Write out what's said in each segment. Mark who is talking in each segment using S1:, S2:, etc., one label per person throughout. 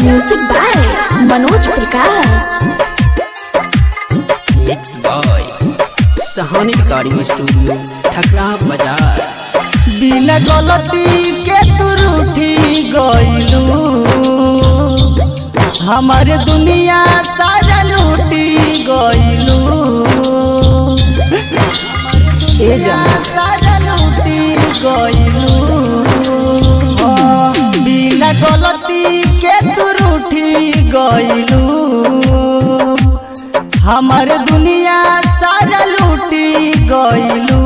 S1: Music by Manoj Prakash.
S2: Mix by Sahani recording studio Thakra Bazar.
S3: बिना गलती के तू रूठी गइलू, हमारे दुनिया सारा लूटी गइलू। ए जान सारा लूटी गइलू, बिना गलती के तू रूठी गइलू, हमारे दुनिया सारा लूटी गइलू।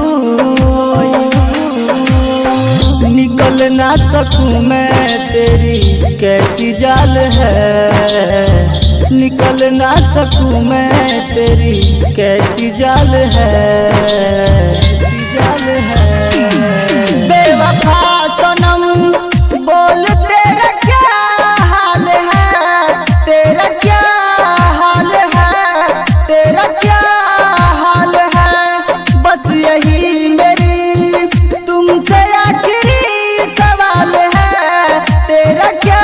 S3: निकल ना सकूं मैं तेरी कैसी जाल है, निकल ना सकूं मैं तेरी कैसी जाल है, जाल है। बेवफा सनम बोल तेरा क्या हाल है, तेरा क्या हाल है, तेरा क्या हाल है। बस यही मेरी तुमसे आखिरी सवाल है, तेरा क्या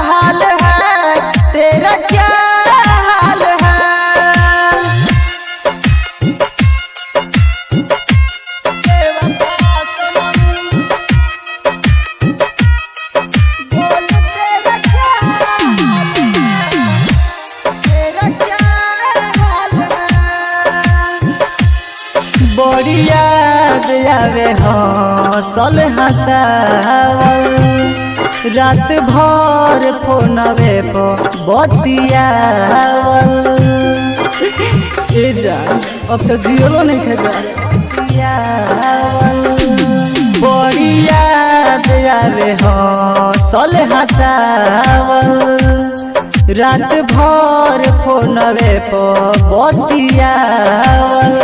S3: हाल है, तेरा क्या हाल है। बड़ी याद आवे हंसल हंसावल, रात भर फोनवे पर बतियावल। ए जान अब तो जियो नहीं खेजा। बड़ी याद आवे हंसल हंसावल, रात भर फोनवे पर बतियावल।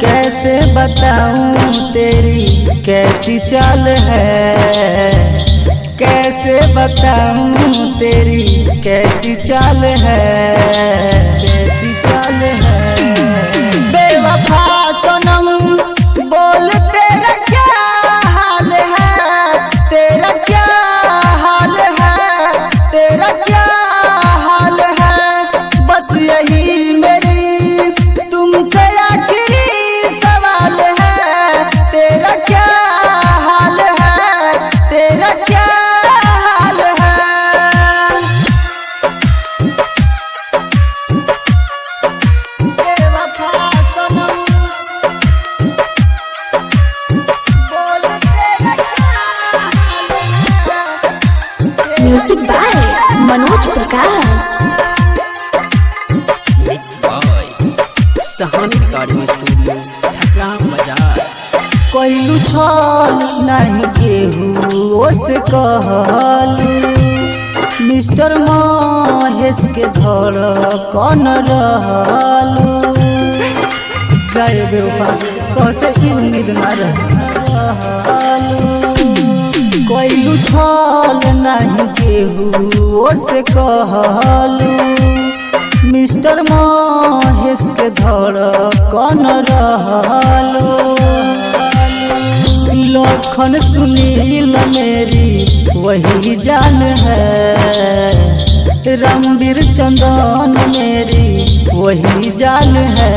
S3: कैसे बताऊं तेरी कैसी चाल है, कैसे बताऊं तेरी कैसी चाल है, कैसी चाल है। बेवफा सनम बोल तेरा क्या हाल है, तेरा क्या हाल है, तेरा क्या हाल है। बस यही मेरी तुमसे आखिरी सवाल है, तेरा क्या हाल है, तेरा क्या हाल है। बेवफा सनम बोल तेरा क्या हाल है।
S1: Music by Manoj Prakash.
S2: Mix by Sahani recording studio Thakra Bazar.
S3: कोइलू छल नहीं केहू से कहलू, मिस्टर महेश के धड़कन रहलू। जाए बेवफा कैसे की उम्मीद न रहलू। कोइलू छल नहीं केहू से कहलू, मिस्टर महेश के धड़कन रहलू। लखन सुनील मेरी वही जान है, रणबीर चंदन मेरी वही जान है,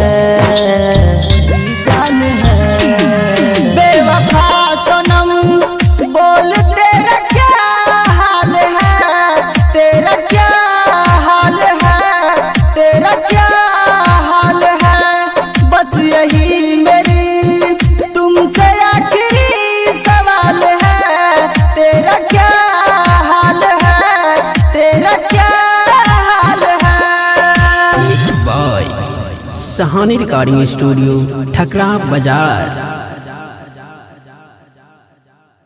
S3: जान है। बेवफा सनम बोल तेरा क्या हाल है, तेरा क्या हाल है, तेरा क्या हाल है। बस यही मेरी तुमसे आखिरी सवाल है, तेरा क्या हाल है, तेरा क्या हाल है।
S2: Mix by Sahani recording studio Thakra बाजार।